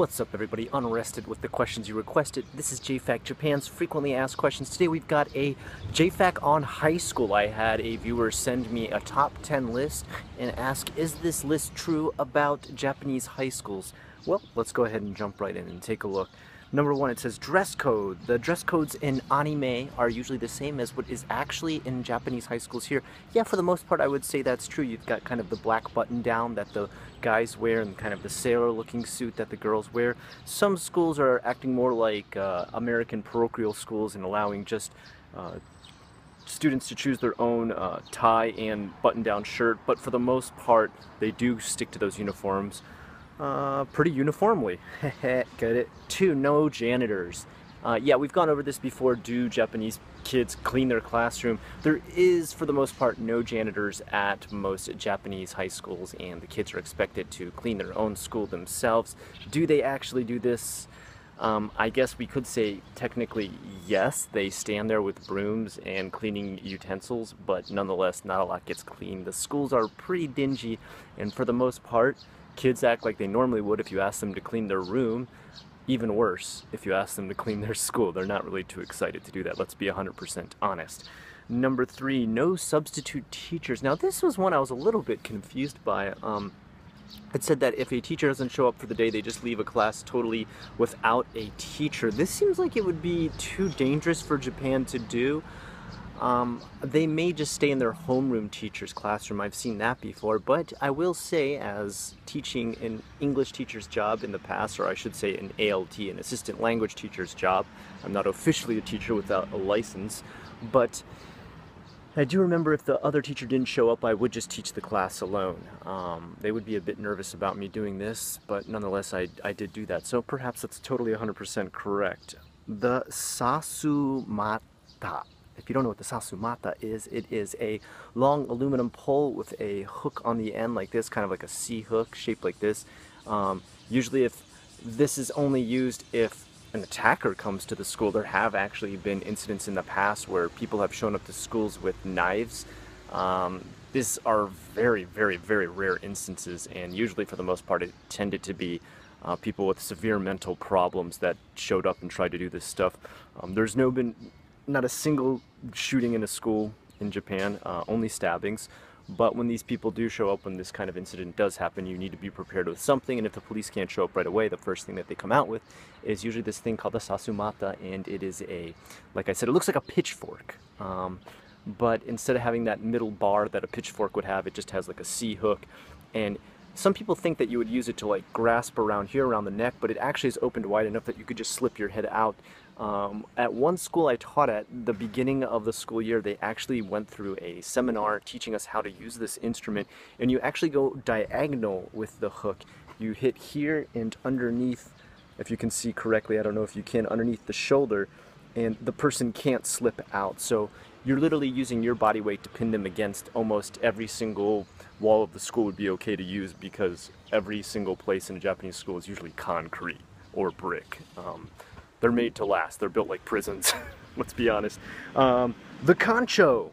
What's up, everybody? Unrested with the questions you requested. This is JFAQ, Japan's frequently asked questions. Today we've got a JFAQ on high school. I had a viewer send me a top 10 list and ask, is this list true about Japanese high schools? Well, let's go ahead and jump right in and take a look. Number one, it says dress code. The dress codes in anime are usually the same as what is actually in Japanese high schools here. Yeah, for the most part, I would say that's true. You've got kind of the black button down that the guys wear and kind of the sailor looking suit that the girls wear. Some schools are acting more like American parochial schools and allowing just students to choose their own tie and button down shirt, but for the most part, they do stick to those uniforms pretty uniformly. Get it? 2, no janitors. Yeah, we've gone over this before. Do Japanese kids clean their classroom? There is, for the most part, no janitors at most Japanese high schools, and the kids are expected to clean their own school themselves. Do they actually do this? I guess we could say technically yes, they stand there with brooms and cleaning utensils, but nonetheless not a lot gets cleaned. The schools are pretty dingy, and for the most part kids act like they normally would if you ask them to clean their room. Even worse, if you ask them to clean their school, they're not really too excited to do that. Let's be 100% honest. Number 3, no substitute teachers. Now this was one I was a little bit confused by. It said that if a teacher doesn't show up for the day, they just leave a class totally without a teacher. This seems like it would be too dangerous for Japan to do. They may just stay in their homeroom teacher's classroom. I've seen that before, but I will say, as teaching an English teacher's job in the past, or I should say an ALT, an assistant language teacher's job, I'm not officially a teacher without a license, but I do remember if the other teacher didn't show up, I would just teach the class alone. They would be a bit nervous about me doing this, but nonetheless I did do that, so perhaps that's totally 100% correct. The Sasumata. If you don't know what the Sasumata is, it is a long aluminum pole with a hook on the end like this, kind of like a C hook shaped like this. Usually if this is only used if an attacker comes to the school. There have actually been incidents in the past where people have shown up to schools with knives. These are very, very, very rare instances, and usually for the most part it tended to be people with severe mental problems that showed up and tried to do this stuff. There's not a single shooting in a school in Japan, only stabbings. But when these people do show up, when this kind of incident does happen, you need to be prepared with something, and if the police can't show up right away, the first thing that they come out with is usually this thing called the Sasumata, and it is like I said, it looks like a pitchfork. But instead of having that middle bar that a pitchfork would have, it just has like a C hook. And some people think that you would use it to like grasp around here, around the neck, but it actually is opened wide enough that you could just slip your head out. At one school I taught at, the beginning of the school year, they actually went through a seminar teaching us how to use this instrument, and you actually go diagonal with the hook. You hit here and underneath, if you can see correctly, I don't know if you can, underneath the shoulder, and the person can't slip out. So you're literally using your body weight to pin them against. Almost every single wall of the school would be okay to use, because every single place in a Japanese school is usually concrete or brick. They're made to last. They're built like prisons, let's be honest. The concho.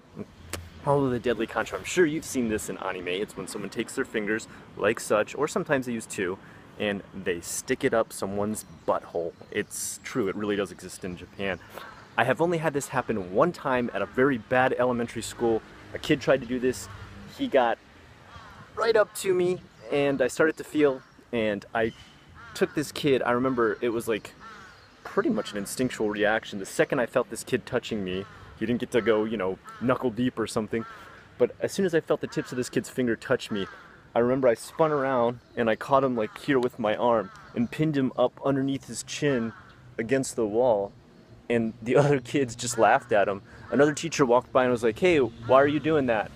Oh, the deadly concho. I'm sure you've seen this in anime. It's when someone takes their fingers, like such, or sometimes they use 2, and they stick it up someone's butthole. It's true, it really does exist in Japan. I have only had this happen one time at a very bad elementary school. A kid tried to do this. He got right up to me, and I started to feel, and I took this kid. I remember it was like pretty much an instinctual reaction. The second I felt this kid touching me, he didn't get to go, you know, knuckle deep or something, but as soon as I felt the tips of this kid's finger touch me, I remember I spun around and I caught him like here with my arm and pinned him up underneath his chin against the wall, and the other kids just laughed at him. Another teacher walked by and was like, "Hey, why are you doing that?"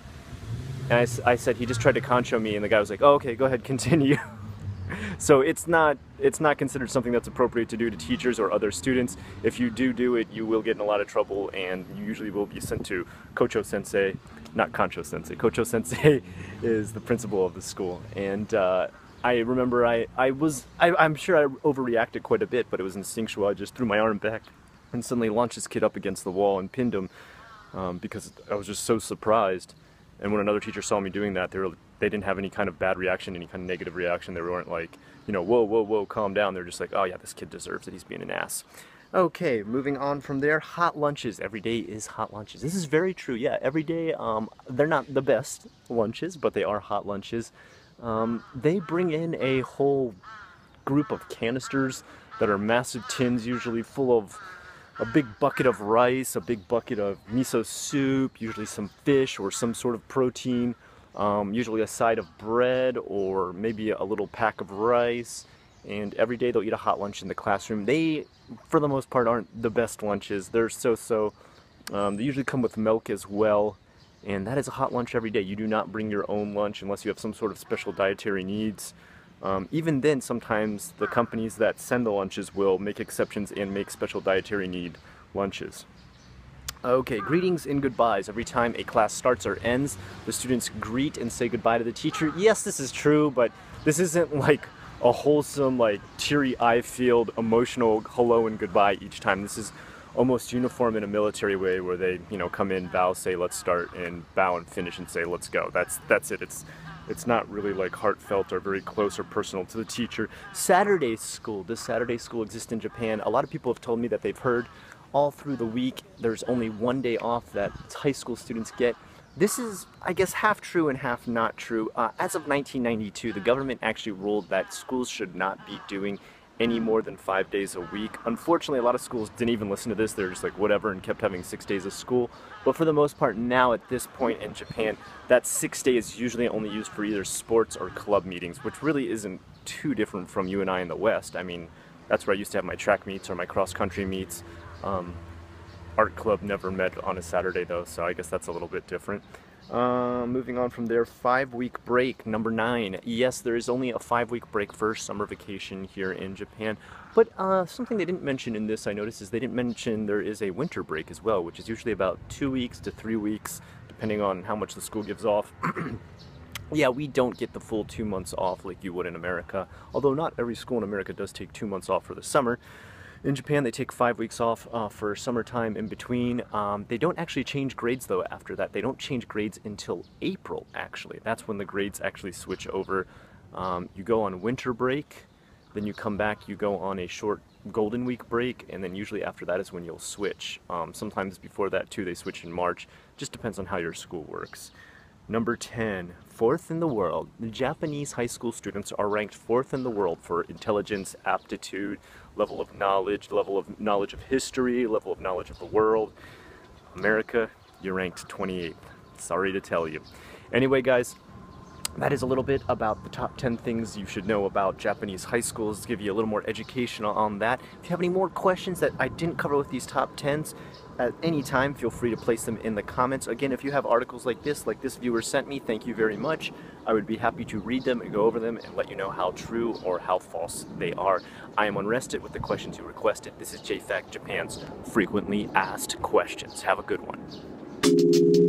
And I said, "He just tried to concho me," and the guy was like, "Oh, okay, go ahead, continue." So it's not considered something that's appropriate to do to teachers or other students. If you do it, you will get in a lot of trouble, and you usually will be sent to Kocho Sensei, not Kancho Sensei. Kocho Sensei is the principal of the school. And I remember I'm sure I overreacted quite a bit, but it was instinctual. I just threw my arm back and suddenly launched this kid up against the wall and pinned him because I was just so surprised. And when another teacher saw me doing that, they were they didn't have any kind of bad reaction, any kind of negative reaction. They weren't like, you know, whoa, whoa, whoa, calm down. They're just like, oh yeah, this kid deserves it. He's being an ass. Okay, moving on from there, hot lunches. Every day is hot lunches. This is very true. Yeah, every day, they're not the best lunches, but they are hot lunches. They bring in a whole group of canisters that are massive tins, usually full of a big bucket of rice, a big bucket of miso soup, usually some fish or some sort of protein, usually a side of bread or maybe a little pack of rice. And every day they'll eat a hot lunch in the classroom. They, for the most part, aren't the best lunches. They're so-so. They usually come with milk as well. And that is a hot lunch every day. You do not bring your own lunch unless you have some sort of special dietary needs. Even then, sometimes the companies that send the lunches will make exceptions and make special dietary need lunches. Okay, greetings and goodbyes. Every time a class starts or ends, the students greet and say goodbye to the teacher. Yes, this is true, but this isn't like a wholesome, like teary-eye-filled, emotional hello and goodbye each time. This is almost uniform in a military way where they, you know, come in, bow, say let's start, and bow and finish and say let's go. That's it. It's not really like heartfelt or very close or personal to the teacher. Saturday school. Does Saturday school exist in Japan? A lot of people have told me that they've heard all through the week there's only one day off that high school students get. This is, I guess, half true and half not true. As of 1992, the government actually ruled that schools should not be doing any more than 5 days a week. Unfortunately, a lot of schools didn't even listen to this. They're just like, whatever, and kept having 6 days of school. But for the most part, now at this point in Japan, that 6 days is usually only used for either sports or club meetings, which really isn't too different from you and I in the West. I mean, that's where I used to have my track meets or my cross-country meets. Art club never met on a Saturday though, so I guess that's a little bit different. Moving on from there, 5-week break, number 9. Yes, there is only a 5-week break for summer vacation here in Japan, but something they didn't mention in this, I noticed, is they didn't mention there is a winter break as well, which is usually about 2 weeks to 3 weeks, depending on how much the school gives off. Yeah, we don't get the full 2 months off like you would in America, although not every school in America does take 2 months off for the summer. In Japan, they take 5 weeks off for summertime in between. They don't actually change grades, though, after that. They don't change grades until April, actually. That's when the grades actually switch over. You go on winter break, then you come back, you go on a short Golden Week break, and then usually after that is when you'll switch. Sometimes before that, too, they switch in March. Just depends on how your school works. Number 10, 4th in the world. The Japanese high school students are ranked 4th in the world for intelligence, aptitude, level of knowledge of history, level of knowledge of the world. America, you're ranked 28th. Sorry to tell you. Anyway, guys, that is a little bit about the top 10 things you should know about Japanese high schools, to give you a little more education on that. If you have any more questions that I didn't cover with these top 10s, at any time, feel free to place them in the comments. Again, if you have articles like this viewer sent me, thank you very much. I would be happy to read them and go over them and let you know how true or how false they are. I am unrested with the questions you requested. This is JFAQ Japan's Frequently Asked Questions. Have a good one.